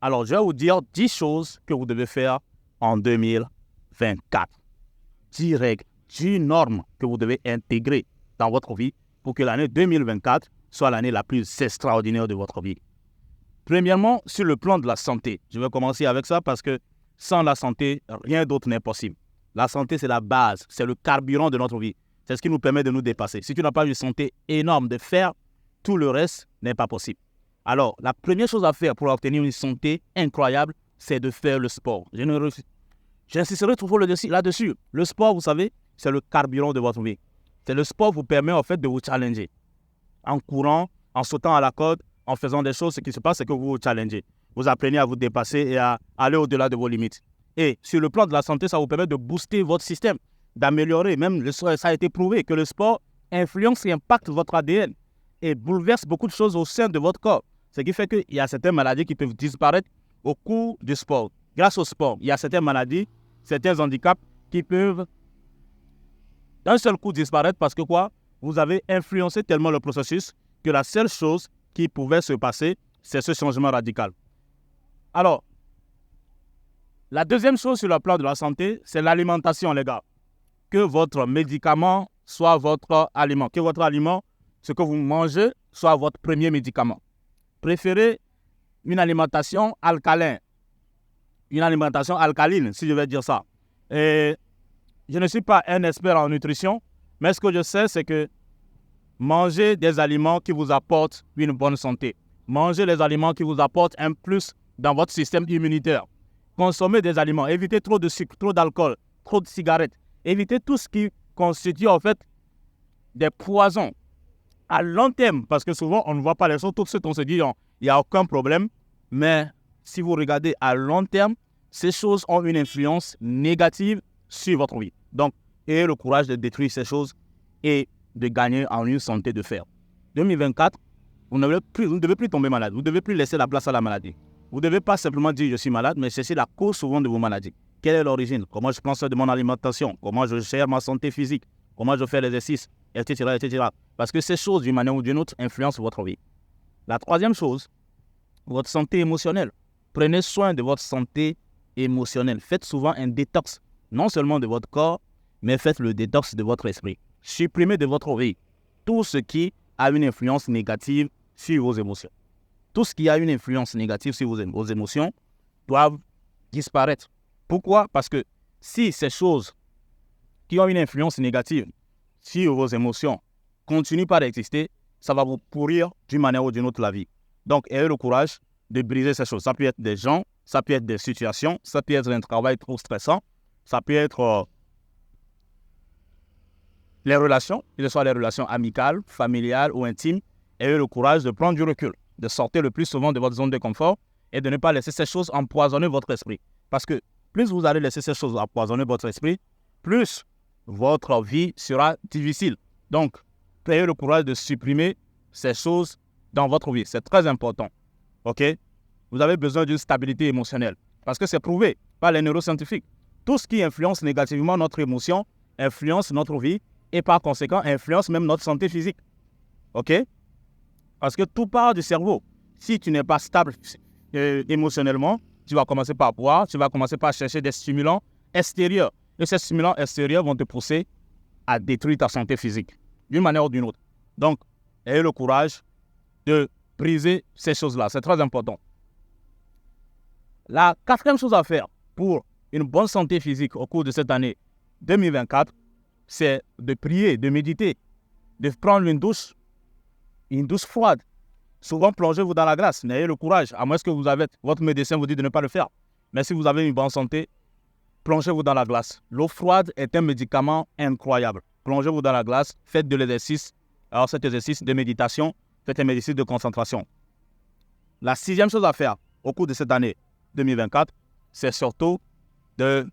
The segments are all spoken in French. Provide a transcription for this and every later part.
Alors, je vais vous dire 10 choses que vous devez faire en 2024. 10 règles, 10 normes que vous devez intégrer dans votre vie pour que l'année 2024 soit l'année la plus extraordinaire de votre vie. Premièrement, sur le plan de la santé. Je vais commencer avec ça parce que sans la santé, rien d'autre n'est possible. La santé, c'est la base, c'est le carburant de notre vie. C'est ce qui nous permet de nous dépasser. Si tu n'as pas une santé énorme de fer, tout le reste n'est pas possible. Alors, la première chose à faire pour obtenir une santé incroyable, c'est de faire le sport. J'insisterai toujours là-dessus. Le sport, vous savez, c'est le carburant de votre vie. C'est le sport qui vous permet en fait de vous challenger. En courant, en sautant à la corde, en faisant des choses, ce qui se passe, c'est que vous vous challengez. Vous apprenez à vous dépasser et à aller au-delà de vos limites. Et sur le plan de la santé, ça vous permet de booster votre système, d'améliorer. Même, ça a été prouvé que le sport influence et impacte votre ADN et bouleverse beaucoup de choses au sein de votre corps. Ce qui fait qu'il y a certaines maladies qui peuvent disparaître au cours du sport. Grâce au sport, il y a certaines maladies, certains handicaps qui peuvent d'un seul coup disparaître parce que quoi? Vous avez influencé tellement le processus que la seule chose qui pouvait se passer, c'est ce changement radical. Alors, la deuxième chose sur le plan de la santé, c'est l'alimentation, les gars. Que votre médicament soit votre aliment. Que votre aliment, ce que vous mangez, soit votre premier médicament. Préférez une alimentation alcaline. Une alimentation alcaline, si je vais dire ça. Et je ne suis pas un expert en nutrition, mais ce que je sais, c'est que mangez des aliments qui vous apportent une bonne santé. Mangez les aliments qui vous apportent un plus dans votre système immunitaire. Consommez des aliments. Évitez trop de sucre, trop d'alcool, trop de cigarettes. Évitez tout ce qui constitue en fait des poisons à long terme. Parce que souvent, on ne voit pas les choses. Tout de suite, on se dit, il n'y a aucun problème. Mais si vous regardez à long terme, ces choses ont une influence négative sur votre vie. Donc, ayez le courage de détruire ces choses et de gagner en une santé de fer. 2024, vous ne devez plus tomber malade. Vous ne devez plus laisser la place à la maladie. Vous ne devez pas simplement dire je suis malade, mais chercher la cause souvent de vos maladies. Quelle est l'origine? Comment je prends soin de mon alimentation? Comment je gère ma santé physique? Comment je fais l'exercice? Etc., etc. Parce que ces choses, d'une manière ou d'une autre, influencent votre vie. La troisième chose, votre santé émotionnelle. Prenez soin de votre santé émotionnelle. Faites souvent un détox, non seulement de votre corps, mais faites le détox de votre esprit. Supprimez de votre vie tout ce qui a une influence négative sur vos émotions. Tout ce qui a une influence négative sur vos émotions doivent disparaître. Pourquoi? Parce que si ces choses qui ont une influence négative sur vos émotions continuent par exister, ça va vous pourrir d'une manière ou d'une autre la vie. Donc, ayez le courage de briser ces choses. Ça peut être des gens, ça peut être des situations, ça peut être un travail trop stressant, ça peut être les relations, que ce soit les relations amicales, familiales ou intimes. Ayez le courage de prendre du recul, de sortir le plus souvent de votre zone de confort et de ne pas laisser ces choses empoisonner votre esprit. Parce que plus vous allez laisser ces choses empoisonner votre esprit, plus votre vie sera difficile. Donc, ayez le courage de supprimer ces choses dans votre vie. C'est très important. OK? Vous avez besoin d'une stabilité émotionnelle. Parce que c'est prouvé par les neuroscientifiques. Tout ce qui influence négativement notre émotion influence notre vie et par conséquent influence même notre santé physique. OK? Parce que tout part du cerveau. Si tu n'es pas stable émotionnellement, tu vas commencer par boire, tu vas commencer par chercher des stimulants extérieurs. Et ces stimulants extérieurs vont te pousser à détruire ta santé physique, d'une manière ou d'une autre. Donc, ayez le courage de briser ces choses-là. C'est très important. La quatrième chose à faire pour une bonne santé physique au cours de cette année 2024, c'est de prier, de méditer, de prendre une douche froide. Souvent, plongez-vous dans la glace. N'ayez le courage, à moins que votre médecin vous dit de ne pas le faire. Mais si vous avez une bonne santé, plongez-vous dans la glace. L'eau froide est un médicament incroyable. Plongez-vous dans la glace, faites de l'exercice. Alors, cet exercice de méditation, faites un exercice de concentration. La sixième chose à faire au cours de cette année 2024, c'est surtout de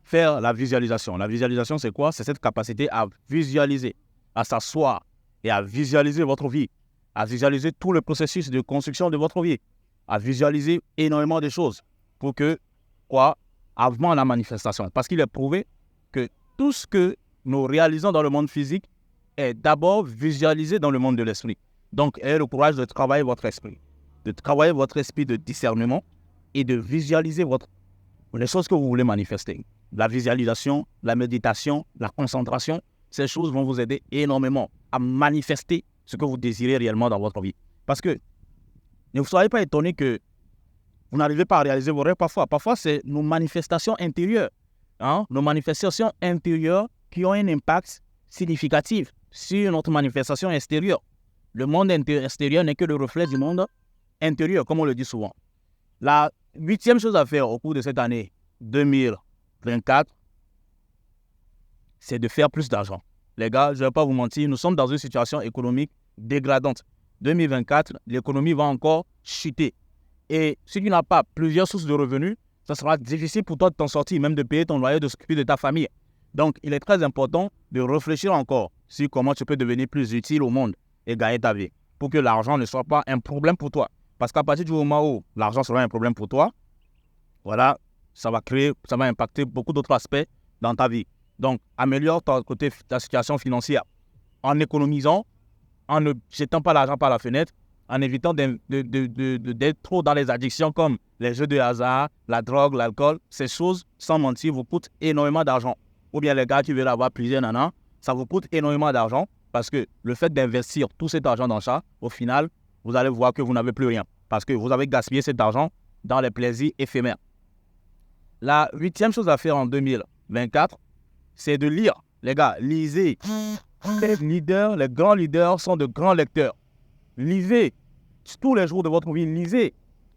faire la visualisation. La visualisation, c'est quoi? C'est cette capacité à visualiser, à s'asseoir et à visualiser votre vie, à visualiser tout le processus de construction de votre vie, à visualiser énormément de choses pour que, avant la manifestation. Parce qu'il est prouvé que tout ce que nous réalisons dans le monde physique est d'abord visualisé dans le monde de l'esprit. Donc, ayez le courage de travailler votre esprit, de travailler votre esprit de discernement, et de visualiser les choses que vous voulez manifester. La visualisation, la méditation, la concentration, ces choses vont vous aider énormément à manifester ce que vous désirez réellement dans votre vie. Parce que ne vous soyez pas étonnés que vous n'arrivez pas à réaliser vos rêves parfois. Parfois, c'est nos manifestations intérieures. Nos manifestations intérieures qui ont un impact significatif sur notre manifestation extérieure. Le monde extérieur n'est que le reflet du monde intérieur, comme on le dit souvent. La 8e chose à faire au cours de cette année 2024, c'est de faire plus d'argent. Les gars, je ne vais pas vous mentir, nous sommes dans une situation économique dégradante. 2024, l'économie va encore chuter. Et si tu n'as pas plusieurs sources de revenus, ça sera difficile pour toi de t'en sortir, même de payer ton loyer, de s'occuper de ta famille. Donc, il est très important de réfléchir encore sur comment tu peux devenir plus utile au monde et gagner ta vie, pour que l'argent ne soit pas un problème pour toi. Parce qu'à partir du moment où l'argent sera un problème pour toi, voilà, ça va impacter beaucoup d'autres aspects dans ta vie. Donc, améliore ta situation financière en économisant, en ne jetant pas l'argent par la fenêtre, en évitant d'être trop dans les addictions comme les jeux de hasard, la drogue, l'alcool. Ces choses, sans mentir, vous coûtent énormément d'argent. Ou bien les gars qui veulent avoir plusieurs nanas, ça vous coûte énormément d'argent parce que le fait d'investir tout cet argent dans ça, au final, vous allez voir que vous n'avez plus rien parce que vous avez gaspillé cet argent dans les plaisirs éphémères. La 8e chose à faire en 2024, c'est de lire. Les gars, lisez. Les grands leaders sont de grands lecteurs. Lisez tous les jours de votre vie, lisez.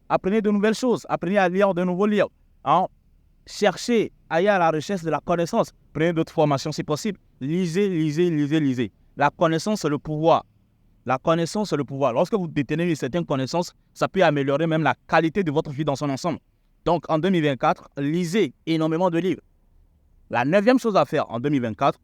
Apprenez de nouvelles choses, apprenez à lire de nouveaux livres. Cherchez, allez à la recherche de la connaissance. Prenez d'autres formations si possible. Lisez. La connaissance, c'est le pouvoir. La connaissance, c'est le pouvoir. Lorsque vous détenez une certaine connaissance, ça peut améliorer même la qualité de votre vie dans son ensemble. Donc, en 2024, lisez énormément de livres. La 9e chose à faire en 2024,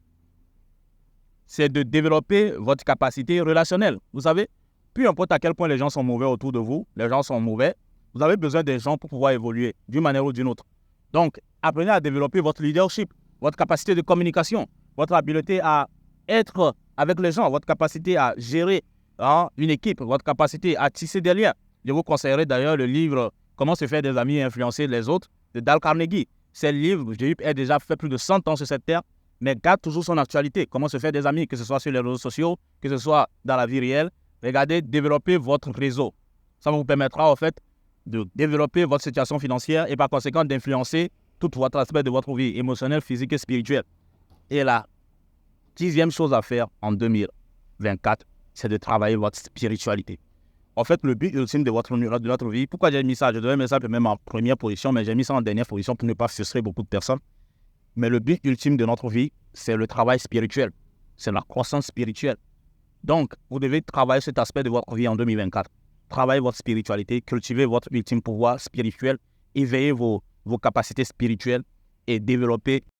c'est de développer votre capacité relationnelle. Vous savez, peu importe à quel point les gens sont mauvais autour de vous, les gens sont mauvais, vous avez besoin des gens pour pouvoir évoluer d'une manière ou d'une autre. Donc, apprenez à développer votre leadership, votre capacité de communication, votre habileté à être avec les gens, votre capacité à gérer une équipe, votre capacité à tisser des liens. Je vous conseillerais d'ailleurs le livre « Comment se faire des amis et influencer les autres » de Dale Carnegie. C'est le livre, j'ai déjà fait plus de 100 ans sur cette terre, mais garde toujours son actualité. Comment se faire des amis, que ce soit sur les réseaux sociaux, que ce soit dans la vie réelle. Regardez, développez votre réseau. Ça vous permettra en fait de développer votre situation financière et par conséquent d'influencer tout votre aspect de votre vie émotionnelle, physique et spirituelle. Et la 10e chose à faire en 2024, c'est de travailler votre spiritualité. En fait, le but ultime de notre vie, pourquoi j'ai mis ça? Je devais mettre ça même en première position, mais j'ai mis ça en dernière position pour ne pas frustrer beaucoup de personnes. Mais le but ultime de notre vie, c'est le travail spirituel. C'est la croissance spirituelle. Donc, vous devez travailler cet aspect de votre vie en 2024. Travaillez votre spiritualité, cultivez votre ultime pouvoir spirituel, éveillez vos capacités spirituelles et développez